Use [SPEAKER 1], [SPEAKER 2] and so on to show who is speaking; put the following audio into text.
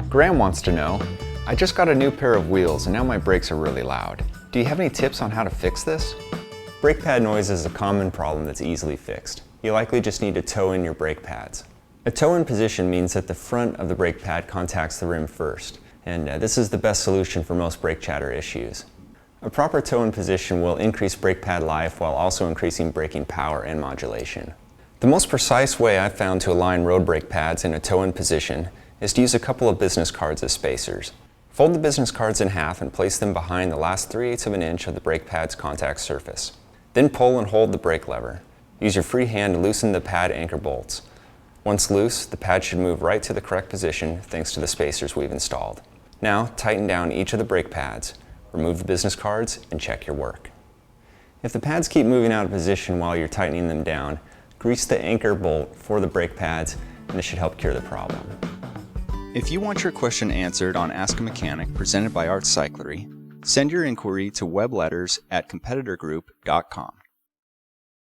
[SPEAKER 1] Graham wants to know, I just got a new pair of wheels and now my brakes are really loud. Do you have any tips on how to fix this?
[SPEAKER 2] Brake pad noise is a common problem that's easily fixed. You likely just need to toe in your brake pads. A toe-in position means that the front of the brake pad contacts the rim first, and this is the best solution for most brake chatter issues. A proper toe-in position will increase brake pad life while also increasing braking power and modulation. The most precise way I've found to align road brake pads in a toe-in position is to use a couple of business cards as spacers. Fold the business cards in half and place them behind the last 3/8 of an inch of the brake pad's contact surface. Then pull and hold the brake lever. Use your free hand to loosen the pad anchor bolts. Once loose, the pad should move right to the correct position thanks to the spacers we've installed. Now, tighten down each of the brake pads, remove the business cards, and check your work. If the pads keep moving out of position while you're tightening them down, grease the anchor bolt for the brake pads, and this should help cure the problem.
[SPEAKER 3] If you want your question answered on Ask a Mechanic presented by Art Cyclery, send your inquiry to webletters@competitorgroup.com.